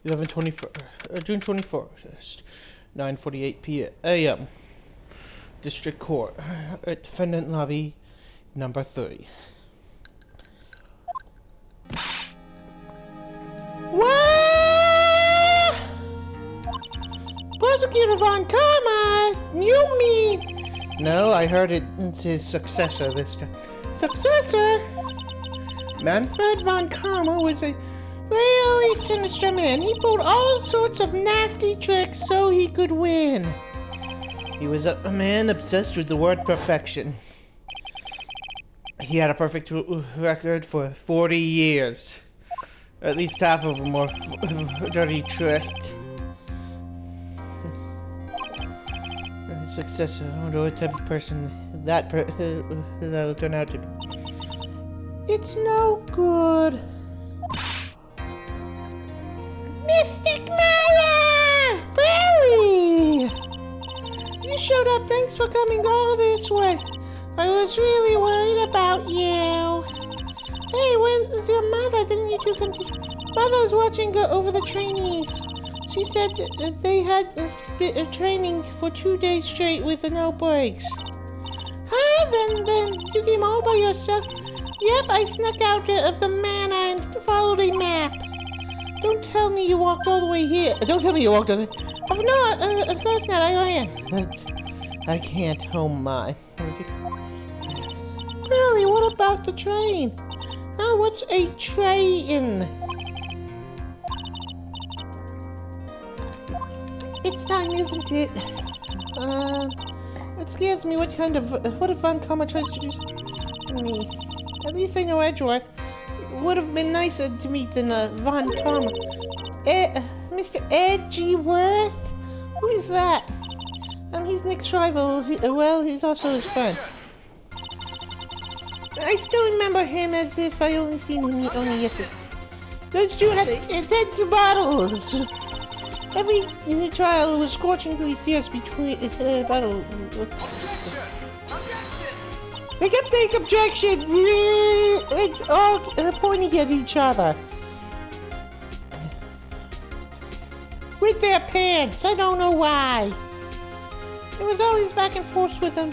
June 21st, 9:48 a.m. District Court, Defendant Lobby, number 3. What? Prosecutor Von Karma, you mean? No, I heard it's his successor this time. Successor? Manfred Von Karma was a really sinister man. He pulled all sorts of nasty tricks so he could win. He was a man obsessed with the word perfection. He had a perfect record for 40 years. At least half of them were dirty tricked. His successor, I wonder what type of person that'll turn out to be. It's no good. Mystic Maya! Barry! You showed up. Thanks for coming all this way. I was really worried about you. Hey, where's your mother? Didn't you two come to... Mother's watching over the trainees. She said they had training for 2 days straight with no breaks. Huh? Then you came all by yourself? Yep, I snuck out of the manor and followed a map. Don't tell me you walked all the way here. Don't tell me you walked all the way... Oh, no, of course not. I ran. I can't. Oh, my. Really, what about the train? Oh, what's a train? It's time, isn't it? It scares me. What if Von Karma tries to do me? At least I know Edgeworth. It would have been nicer to meet than Von Karma. Mr. Edgeworth? Who is that? He's Nick's rival. He's also his friend. I still remember him as if I only seen him yesterday. Those two had intense battles. Every trial was scorchingly fierce between battle. They kept saying objection, all pointing at each other. With their pants, I don't know why. It was always back and forth with them,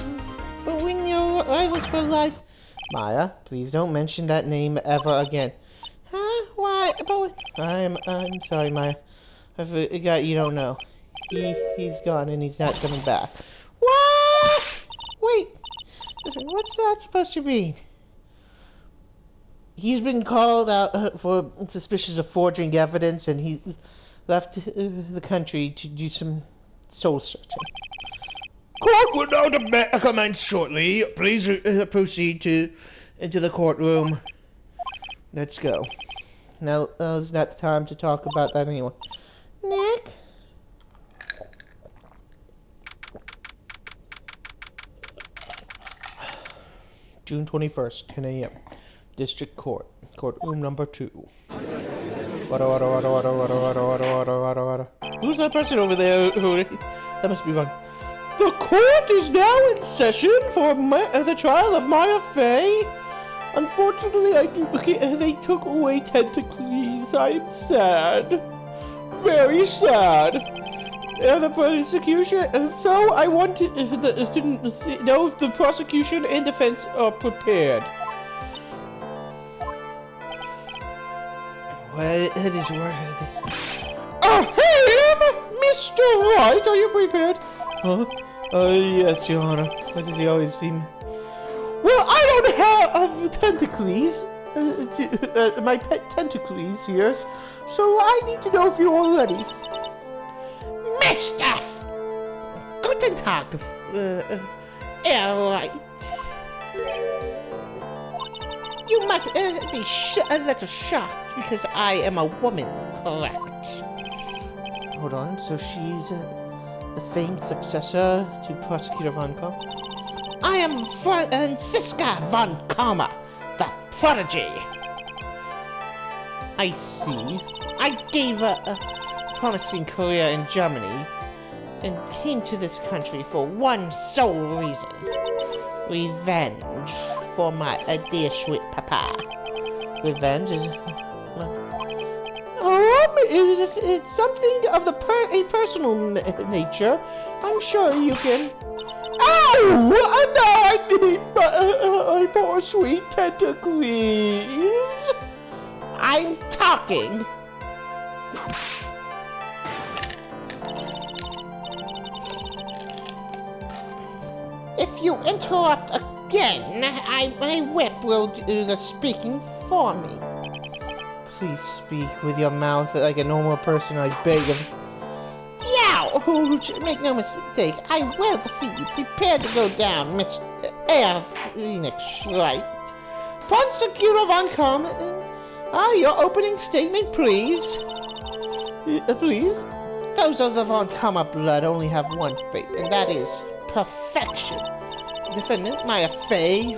but when your rivals for life... Maya, please don't mention that name ever again. Huh? Why? But I'm sorry, Maya. I forgot you don't know. He's gone and he's not coming back. What? Wait. What's that supposed to mean? He's been called out for suspicious of forging evidence, and he left the country to do some soul searching. Court will now commence shortly. Please proceed into the courtroom. Let's go. Now is not the time to talk about that anyway. Nick? June 21st, 10 a.m. District Court. Courtroom number 2. Who's that person over there? That must be one. The court is now in session for the trial of Maya Fey. Unfortunately, they took away tentacles. I'm sad. Very sad. The prosecution... So I want to know if the prosecution and defense are prepared. What is worth this? Oh, hey, Mr. Wright, are you prepared? Huh? Yes, Your Honor. Why does he always seem... Well, I don't have tentacles. My pet tentacles here. So I need to know if you're all ready. Mr. Guten Tag. Right. You must be a little shocked because I am a woman, correct? Hold on, so she's the famed successor to Prosecutor Von Karma? I am Franziska Von Karma, the prodigy. I see. I gave a promising career in Germany and came to this country for one sole reason. Revenge for my dear sweet papa. Revenge is it's something of a personal nature, I'm sure you can... Ow! Now I need my poor sweet tentacles. I'm talking. If you interrupt again, my whip will do the speaking for me. Please speak with your mouth like a normal person, I beg of you. Yow! Make no mistake, I will defeat you. Prepare to go down, Mr. Phoenix Wright. Prosecutor Von Karma, your opening statement, please. Please? Those of the Von Karma blood only have one fate, and that is perfection. Defendant, Maya Fey,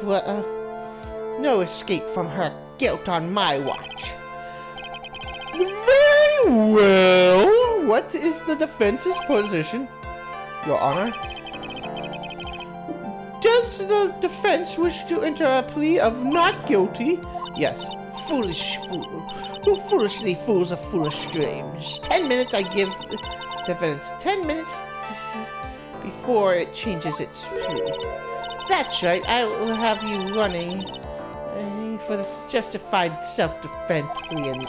no escape from her guilt on my watch. Very well. What is the defense's position, Your Honor? Does the defense wish to enter a plea of not guilty? Yes. Foolish fool. Who foolishly fools a foolish strange. 10 minutes I give defense. 10 minutes before it changes its plea. That's right. I will have you running for this justified self-defense plea in no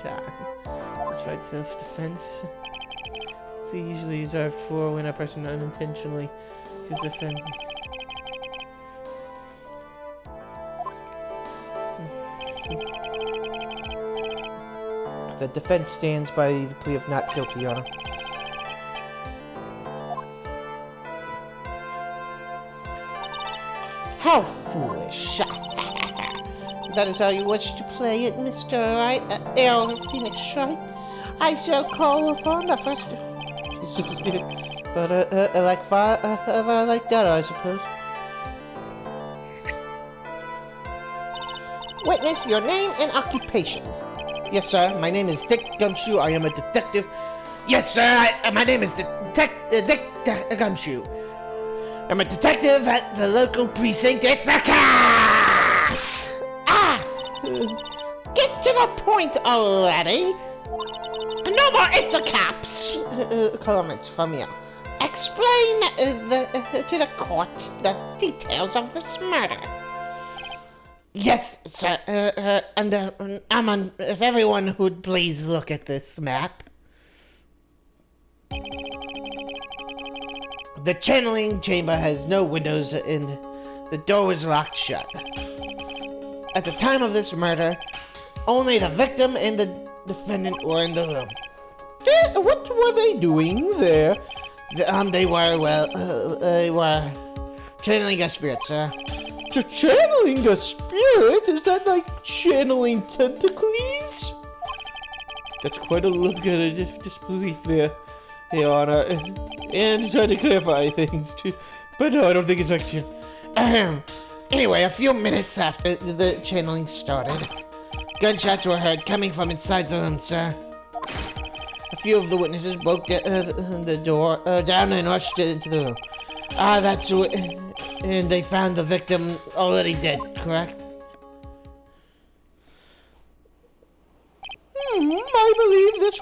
time. Justified self-defense. It's usually reserved for when a person unintentionally is defended. The defense stands by the plea of not guilty, Your Honor. How foolish! That is how you wish to play it, Mr. Wright, Phoenix Wright. I shall call upon the first... But, like that, I suppose. Witness your name and occupation. Yes, sir. My name is Dick Gumshoe. I am a detective. Yes, sir. My name is Dick Gumshoe. I'm a detective at the local precinct at the cops! Get to the point already! No more at the cops! Comments from you. Explain to the court the details of this murder. Yes, sir. If everyone would please look at this map. The channeling chamber has no windows and the door was locked shut. At the time of this murder, only the victim and the defendant were in the room. What were they doing there? They were channeling a spirit, sir. Channeling a spirit? Is that like channeling tentacles? That's quite a look at a disbelief there, Your Honor. And trying to clarify things too. But no, I don't think it's actually... Anyway, a few minutes after the channeling started, gunshots were heard coming from inside the room, sir. A few of the witnesses broke the door down and rushed into the room. And they found the victim already dead, correct? I believe this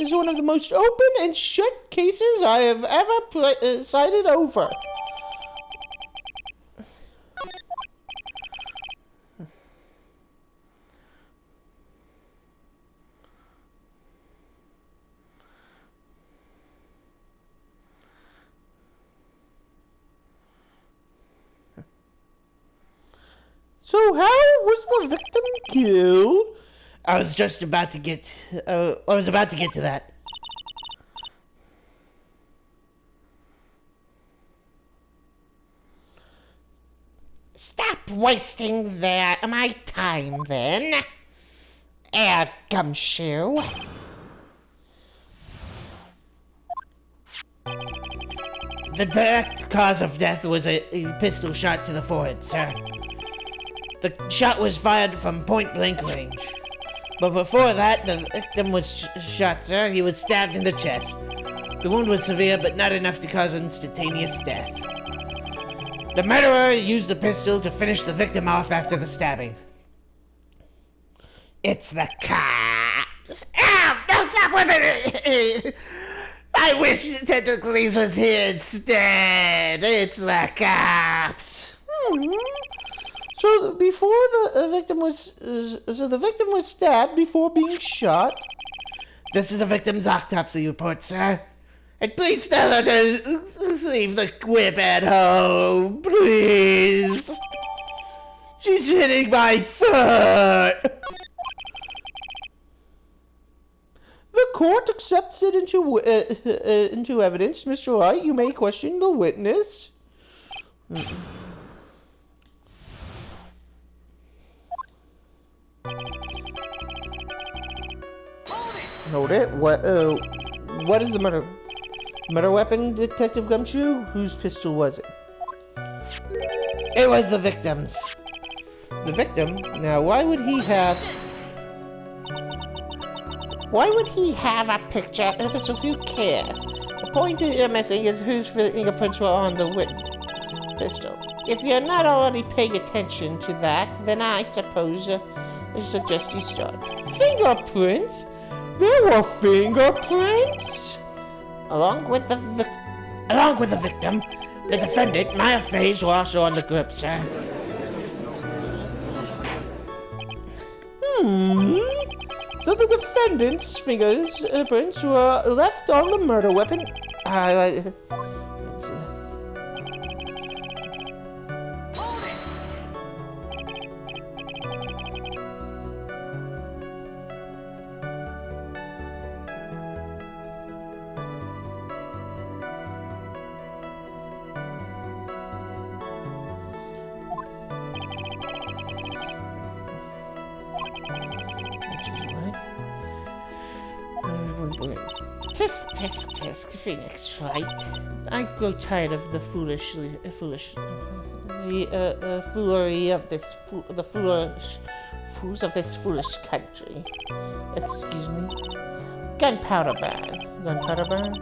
is one of the most open and shut cases I have ever presided over. So how was the victim killed? I was about to get to that. Stop wasting my time then, Gumshoe. The direct cause of death was a pistol shot to the forehead, sir. The shot was fired from point-blank range. But before that, the victim was shot, sir. He was stabbed in the chest. The wound was severe, but not enough to cause instantaneous death. The murderer used the pistol to finish the victim off after the stabbing. It's the cops. Ow! No, stop whipping! I wish Tentacles was here instead. It's the cops. So before the victim was, the victim was stabbed before being shot. This is the victim's autopsy report, sir. And please tell her to leave the whip at home, please. She's hitting my foot. The court accepts it into evidence. Mr. Wright, you may question the witness. Hold it. What is the murder? Murder weapon, Detective Gumshoe? Whose pistol was it? It was the victim's. The victim? Now, why would he have a picture of a pistol? Who cares? The point you're missing is whose fingerprints were on the pistol. If you're not already paying attention to that, then I suppose I suggest you start. Fingerprints? There were fingerprints? Along with the victim, the defendant, my face were also on the grip, sir. So the defendant's fingerprints were left on the murder weapon. Tisk, Phoenix, Wright. I grow tired of the foolery of this fools of this foolish country. Excuse me. Gunpowder burn.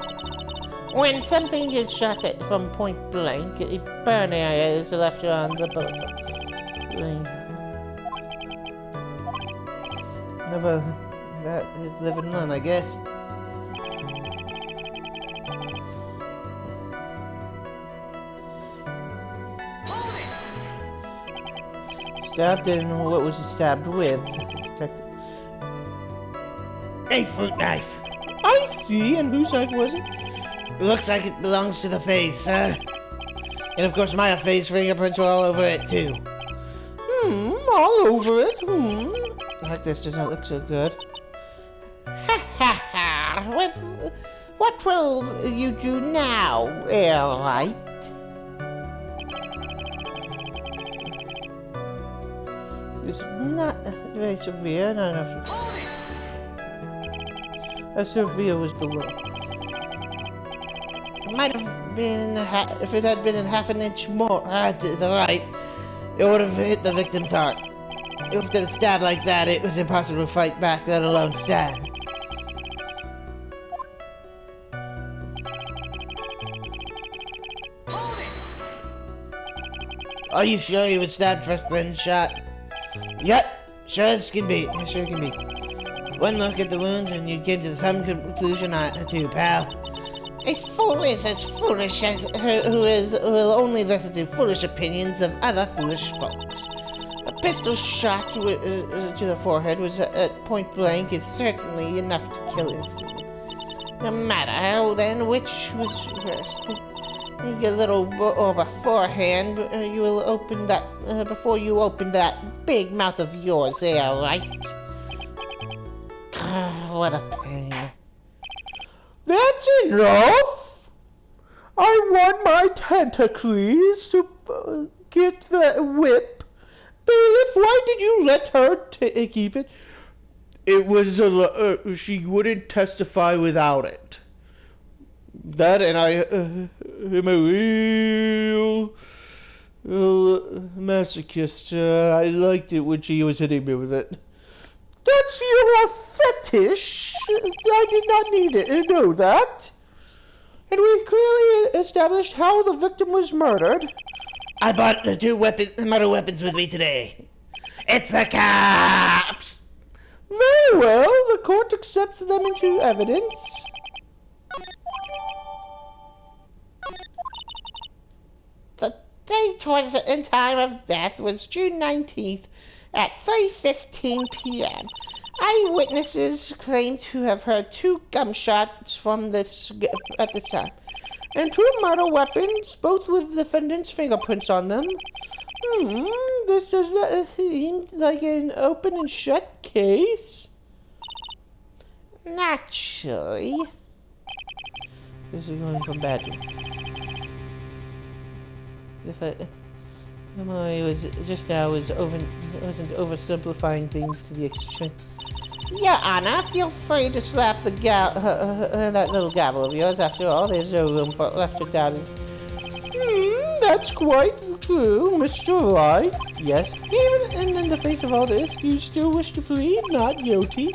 When something is shot at from point blank, a burn area is left around the bullet. Never live and learn, I guess. Stabbed, and what was he stabbed with? Detective. A fruit knife. I see, and whose knife was it? It looks like it belongs to the face, sir. And of course my face fingerprints were all over it too. All over it? Like this does not look so good. Ha! What will you do now, Wright? It's not very severe, not enough. How severe was the wound? It might have been, if it had been half an inch more to the right, it would have hit the victim's heart. If it stabbed like that, it was impossible to fight back, let alone stand. Are you sure he was stabbed first, then shot? Yep, sure can be. One look at the wounds and you came to some conclusion too, pal. A fool is as foolish as who will only listen to foolish opinions of other foolish folks. A pistol shot to the forehead was at point blank is certainly enough to kill instantly. No matter how, then, which was first. Your little beforehand, you will open that before you open that big mouth of yours, right? What a pain. That's enough. I want my tentacles to get the whip. Bailiff, why did you let her keep it? It was she wouldn't testify without it. That, and I am a real masochist. I liked it when she was hitting me with it. That's your fetish. I did not need to know that. And we clearly established how the victim was murdered. I brought the two murder weapons with me today. It's the cops. Very well. The court accepts them into evidence. The date was and time of death was June 19th at 3:15 p.m. Eyewitnesses claim to have heard 2 gunshots from at this time, and 2 murder weapons, both with the defendant's fingerprints on them. This does seem like an open and shut case. Naturally. This is going from bad to... I wasn't oversimplifying things to the extreme. Your Honor, feel free to slap the that little gavel of yours. After all, there's no room left to doubt it. That's quite true, Mr. Wright. Yes, even in the face of all this, you still wish to plead not guilty.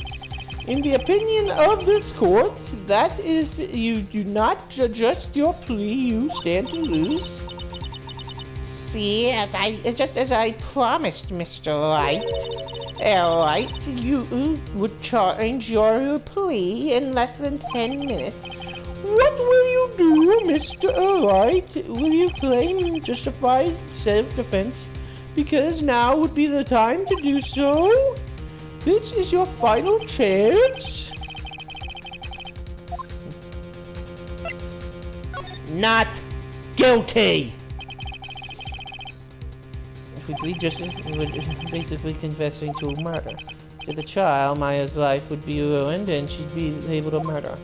In the opinion of this court, that is, you do not adjust your plea, you stand to lose. See, just as I promised, Mr. Wright. Alright, you would change your plea in less than 10 minutes. What will you do, Mr. Wright? Will you claim justified self-defense? Because now would be the time to do so? This is your final chance? Not guilty! If we plead justice, we would basically confessing to murder. To the trial, Maya's life would be ruined and she'd be able to murder.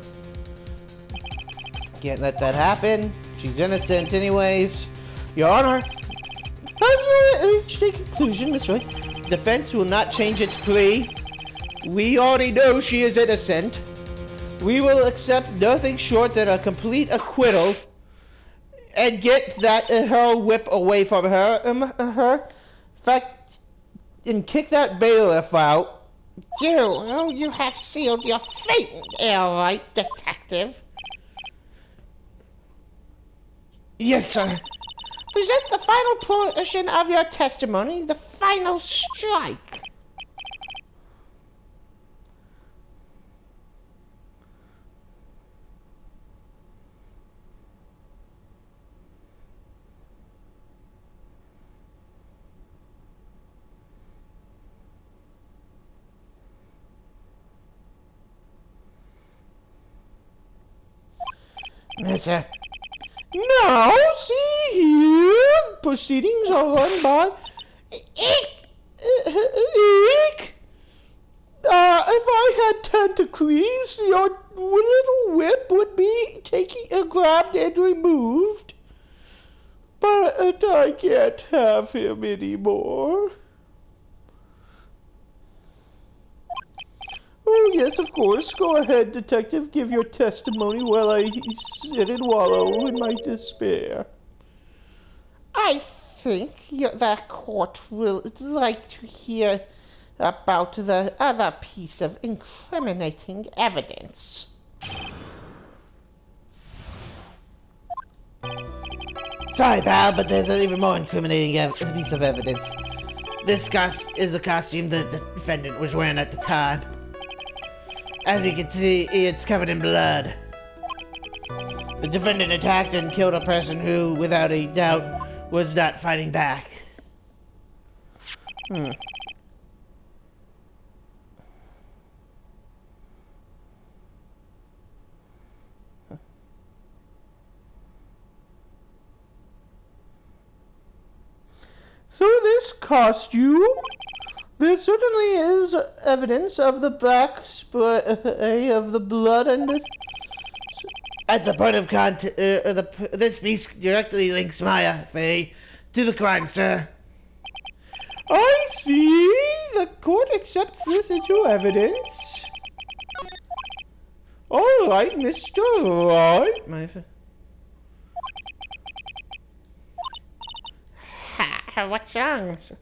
Can't let that happen. She's innocent anyways. Your Honor, have you reached a conclusion, Mr. Wright? Defense will not change its plea. We already know she is innocent. We will accept nothing short than a complete acquittal and get her whip away from her. In fact, and kick that bailiff out. You have sealed your fate, all right, detective. Yes, sir. Present the final portion of your testimony, the final strike. Yes, sir. Now, see here, proceedings are run by... if I had tentacles, your little whip would be grabbed and removed. But I can't have him anymore. Oh, yes, of course. Go ahead, detective. Give your testimony while I sit and wallow in my despair. I think the court will like to hear about the other piece of incriminating evidence. Sorry, pal, but there's an even more incriminating piece of evidence. This is the costume the defendant was wearing at the time. As you can see, it's covered in blood. The defendant attacked and killed a person who, without a doubt, was not fighting back. So this costume, there certainly is evidence of the back spray of the blood and the... At the point of contact, this piece directly links Maya, Faye, to the crime, sir. I see. The court accepts this into evidence. All right, Mr. Wright. What's wrong, Mr.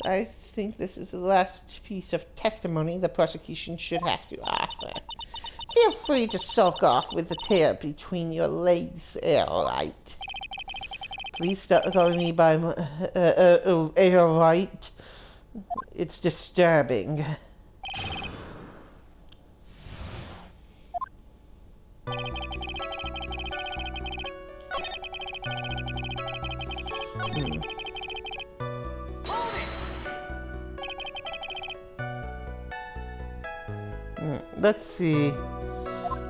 I think this is the last piece of testimony the prosecution should have to offer. Feel free to sulk off with the tail between your legs, Wright. Please stop calling me by Wright. It's disturbing. Let's see.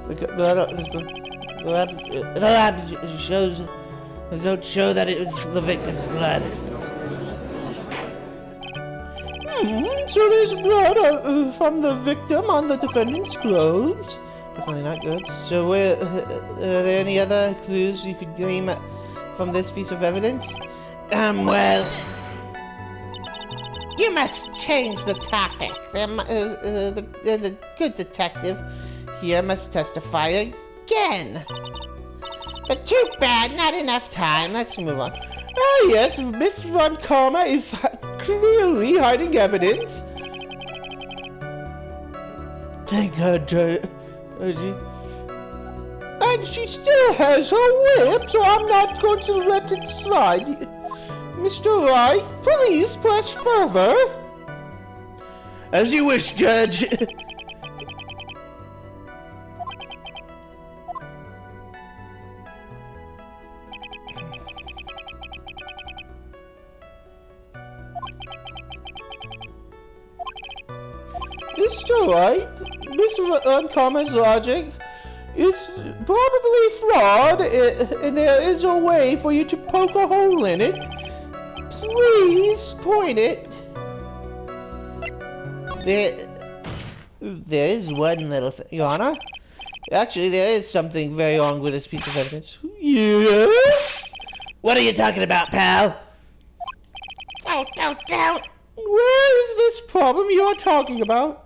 The lab shows results show that it was the victim's blood. So there's blood from the victim on the defendant's clothes. Definitely not good. So are there any other clues you could glean from this piece of evidence? Well, you must change the topic. The good detective here must testify again. But too bad, not enough time. Let's move on. Oh yes, Miss Von Karma is clearly hiding evidence. Thank God, and she still has her whip, so I'm not going to let it slide. Mr. Wright, please press further. As you wish, Judge. Mr. Wright, Miss Uncommon logic is probably flawed, and there is a way for you to poke a hole in it. Please point it. There is one little thing, Your Honor. Actually, there is something very wrong with this piece of evidence. Yes? What are you talking about, pal? Don't. Where is this problem you're talking about?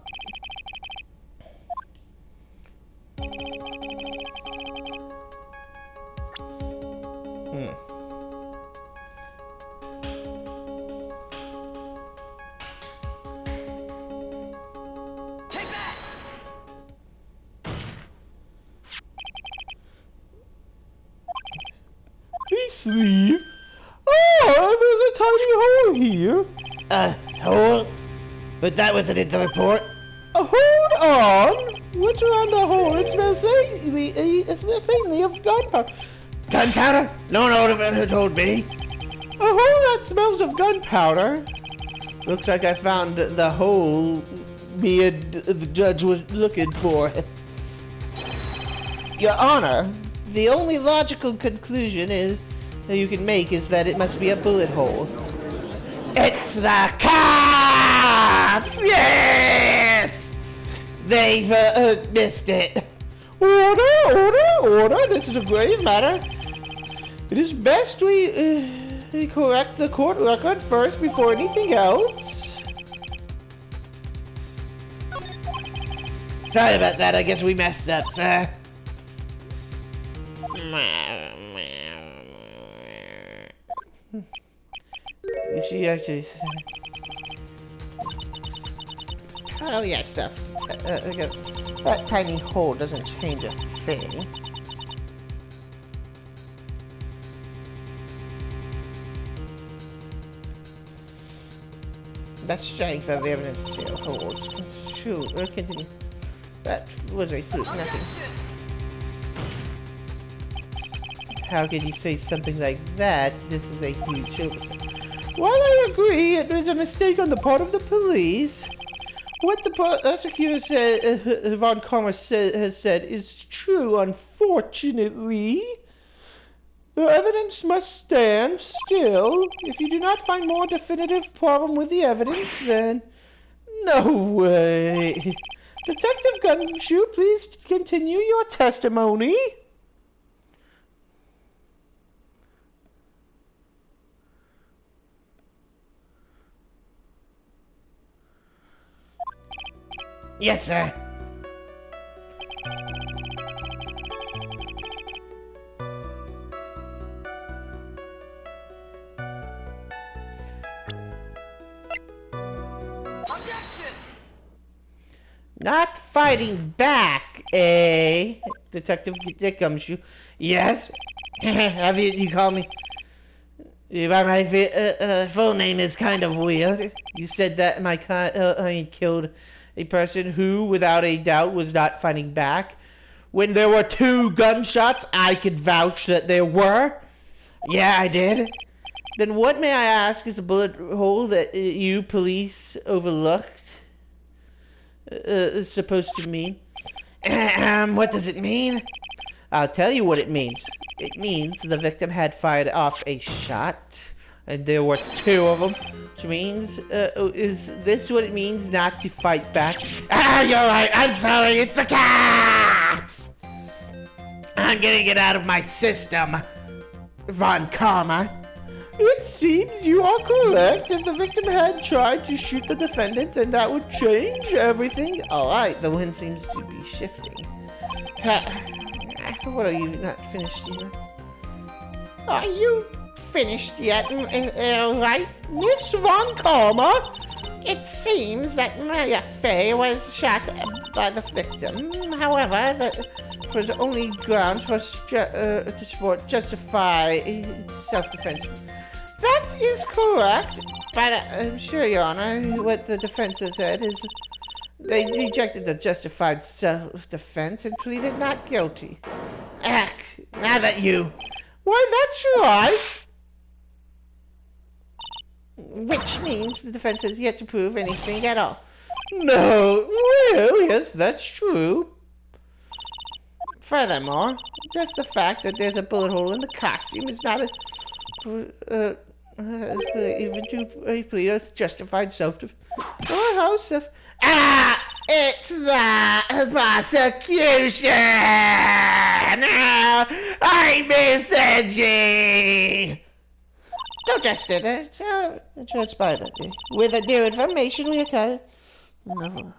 Please sleeve. Oh, there's a tiny hole here. Hole? But that wasn't in the report. Hold on. What's around the hole? It smells faintly of gunpowder. Gunpowder? No one ever told me. A hole that smells of gunpowder. Looks like I found the hole me and the judge was looking for. Your Honor, the only logical conclusion that you can make is that it must be a bullet hole. It's the cops! Yes! They've missed it. Order! This is a grave matter. It is best we correct the court record first before anything else. Sorry about that. I guess we messed up, sir. She actually... Oh yeah, stuff. That tiny hole doesn't change a thing. The strength of the evidence still holds. Continue. That was a clue, nothing. How can you say something like that? This is a huge oversight. While I agree it was a mistake on the part of the police, what the prosecutor said, Von Karma has said is true, unfortunately. The evidence must stand still. If you do not find more definitive problem with the evidence, then... No way. Detective Gumshoe, please continue your testimony. Yes, sir. Objection! Not fighting back, eh? Detective Gumshoe. Yes? Have you call me? My full name is kind of weird. You said that I killed a person who, without a doubt, was not fighting back. When there were 2 gunshots, I could vouch that there were. Yeah, I did. Then what, may I ask, is the bullet hole that you police overlooked? supposed to mean? What does it mean? I'll tell you what it means. It means the victim had fired off a shot, and there were 2 of them. Which means, is this what it means not to fight back? Ah, you're right. I'm sorry. It's the cops. I'm getting it out of my system, Von Karma. It seems you are correct. If the victim had tried to shoot the defendant, then that would change everything. Alright, the wind seems to be shifting. What are you not finished yet? Are you finished yet? Right, Miss Von Karma? It seems that Maya Fey was shot by the victim. However, that was only grounds for justify self-defense. That is correct, but I'm sure, Your Honor, what the defense has said is they rejected the justified self-defense and pleaded not guilty. Now that you... Why, that's right. Which means the defense has yet to prove anything at all. No, well, yes, that's true. Furthermore, just the fact that there's a bullet hole in the costume is not even to plead as justified self-defense. Or house of... It's the prosecution! I'm Edgy! Don't just it. Transpire that day. With the new information we occurred. No.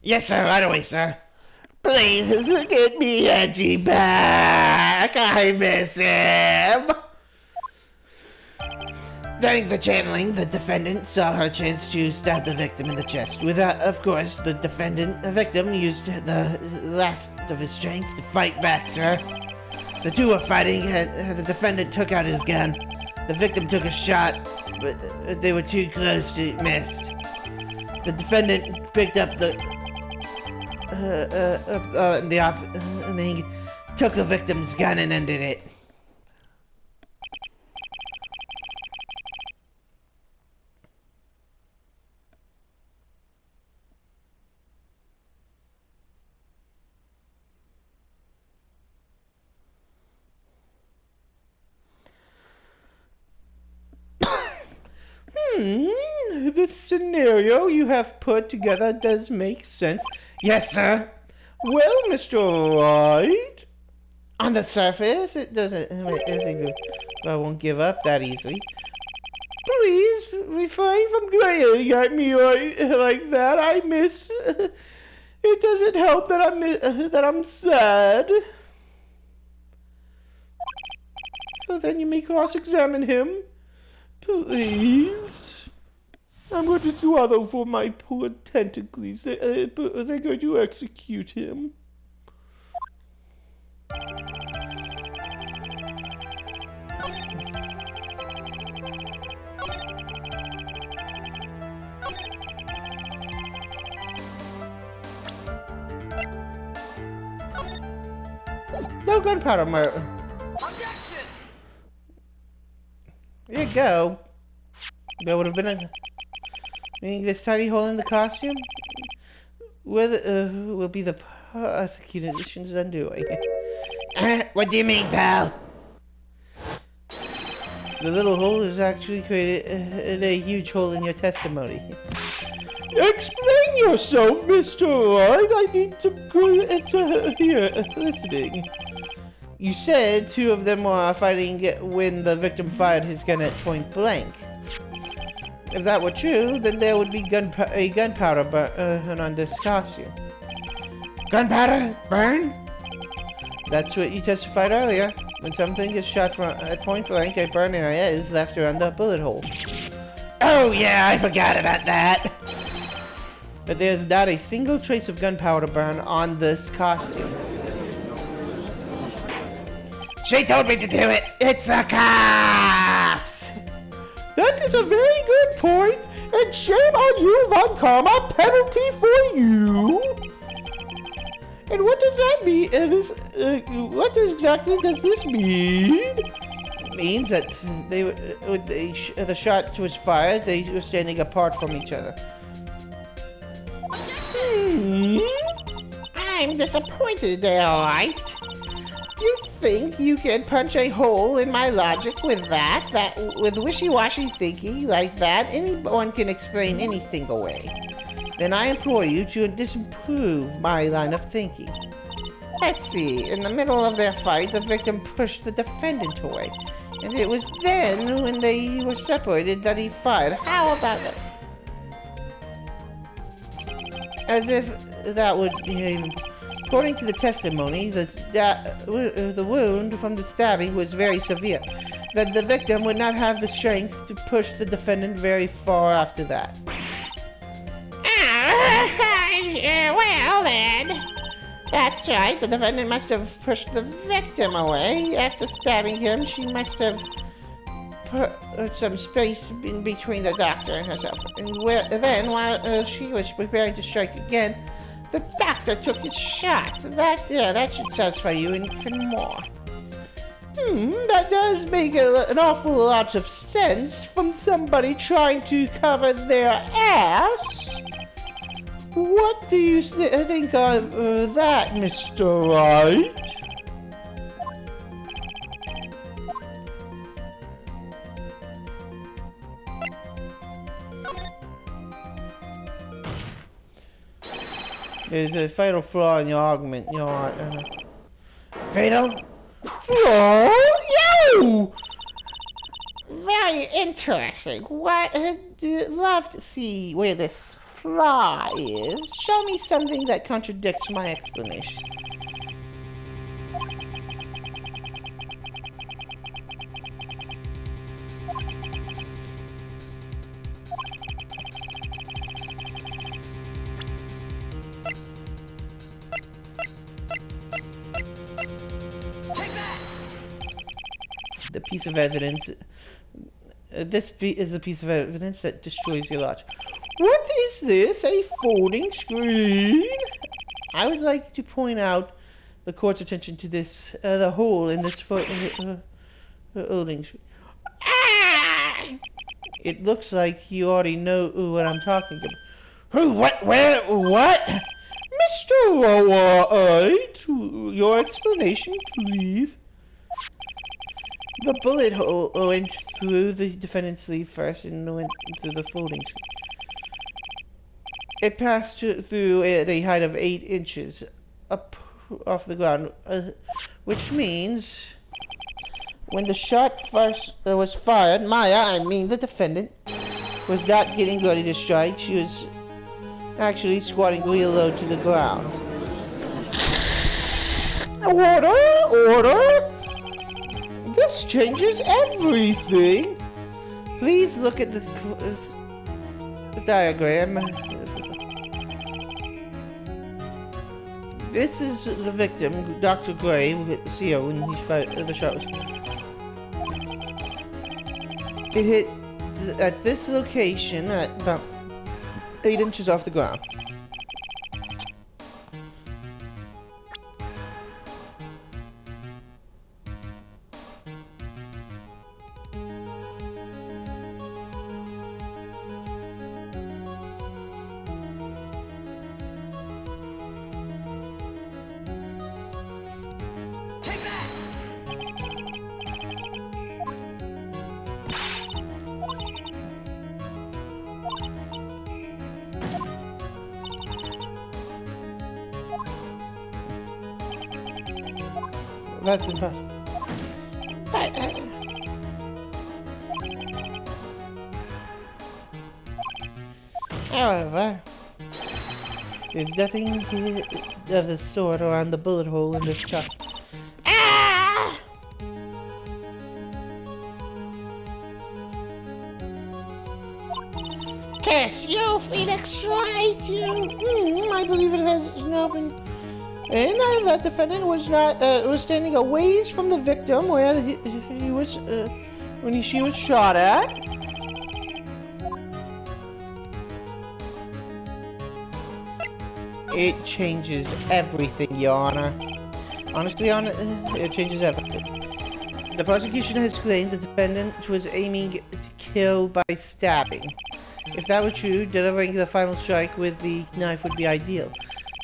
Yes, sir. Right away, sir. Please get me Edgy back. I miss him. During the channeling, the defendant saw her chance to stab the victim in the chest. Of course, the victim used the last of his strength to fight back, sir. The 2 were fighting, the defendant took out his gun. The victim took a shot, but they were too close to miss. The defendant picked up and he took the victim's gun and ended it. This scenario you have put together does make sense. Yes, sir. Well, Mr. Wright, on the surface, it doesn't. I won't give up that easily. Please refrain from glaring at me like that. I miss. It doesn't help that I'm sad. So then you may cross-examine him. Please. I'm going to swallow for my poor tentacles. They're going to execute him. No gunpowder, Objection! There you go. That would have been a... Meaning this tiny hole in the costume will be the prosecution's undoing. What do you mean, pal? The little hole has actually created a huge hole in your testimony. Explain yourself, Mr. Wright. I need to here listening. You said 2 of them were fighting when the victim fired his gun at point blank. If that were true, then there would be a gunpowder burn on this costume. Gunpowder burn? That's what you testified earlier. When something is shot at point blank, a burn area is left around the bullet hole. Oh yeah, I forgot about that. But there's not a single trace of gunpowder burn on this costume. She told me to do it. It's the cops. That is a very good point, and shame on you, Von Karma. Penalty for you. does that mean? What exactly does this mean? It means that the shot was fired, they were standing apart from each other. I'm disappointed, alright. You think you can punch a hole in my logic with that with wishy-washy thinking like that, anyone can explain anything away. Then I implore you to disapprove my line of thinking. Let's see, in the middle of their fight, the victim pushed the defendant away. And it was then, when they were separated, that he fired. How about that? As if that would... according to the testimony, the wound from the stabbing was very severe. That the victim would not have the strength to push the defendant very far after that. Well then, that's right. The defendant must have pushed the victim away. After stabbing him, she must have put some space in between the doctor and herself. And then, while she was preparing to strike again, the doctor took his shot. That should satisfy you even more. That does make an awful lot of sense from somebody trying to cover their ass. What do you think of that, Mr. Wright? There's a fatal flaw in your argument. Fatal flaw? You! Very interesting. What? Love to see where this flaw is. Show me something that contradicts my explanation. The piece of evidence. This is a piece of evidence that destroys your logic. What is this? A folding screen? I would like to point out the court's attention to this, the hole in this folding screen. Ah! It looks like you already know what I'm talking about. Who? What? Where? What? Mr. Wright, your explanation, please. The bullet hole went through the defendant's sleeve first and went through the folding screen. It passed through at a height of 8 inches up off the ground, which means when the shot first was fired, the defendant, was not getting ready to strike. She was actually squatting real low to the ground. Order! This changes everything. Please look at this diagram. This is the victim, Dr. Gray. We could see her when he fired the shot. It hit at this location at about 8 inches off the ground. That's impossible. However, there's nothing of the sort around the bullet hole in this chart. Ah! Curse you, Phoenix Wright! I believe it has now been. And that defendant was not was standing a ways from the victim where he was when she was shot at. It changes everything, Your Honor. Honestly, Your Honor, it changes everything. The prosecution has claimed the defendant was aiming to kill by stabbing. If that were true, delivering the final strike with the knife would be ideal.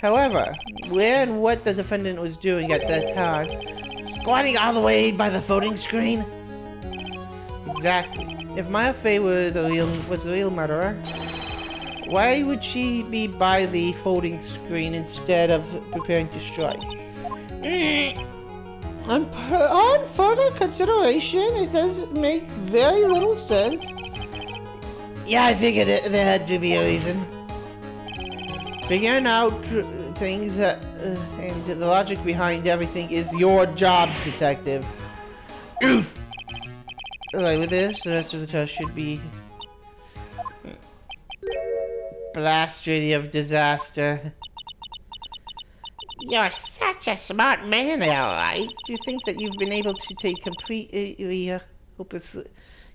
However, where and what the defendant was doing at that time, squatting all the way by the voting screen? Exactly. If Maya Fey was the real murderer, why would she be by the folding screen instead of preparing to strike? On further consideration, it does make very little sense. Yeah, I figured there had to be a reason. Figuring out things and the logic behind everything is your job, detective. Oof! Alright, with this, the rest of the test should be... Blast radius disaster. You're such a smart man, alright. Do you think that you've been able to take completely hopeless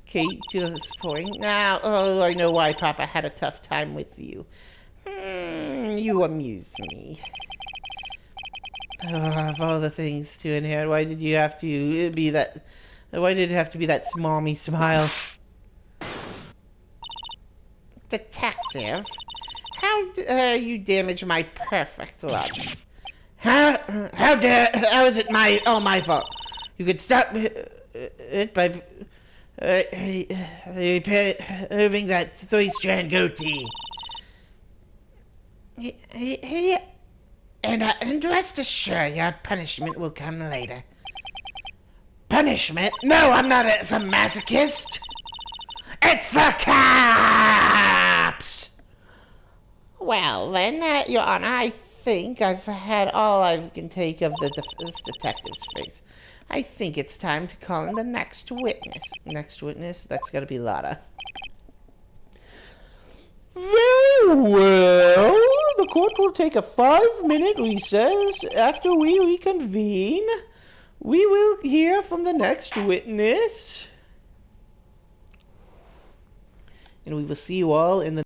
Kate to this point? Now, oh, I know why Papa had a tough time with you. You amuse me. Of all the things to inherit, why did you have to be that... Why did it have to be that smarmy smile? Detective, how you damage my perfect logic? How is it my fault? You could stop it by removing that 3-strand goatee. And rest assured, your punishment will come later. Punishment? No, I'm not some masochist. It's the cops! Well, then, Your Honor, I think I've had all I can take of this detective's face. I think it's time to call in the next witness. Next witness? That's gotta be Lotta. Very well. The court will take a 5-minute recess. After we reconvene, we will hear from the next witness. And we will see you all in the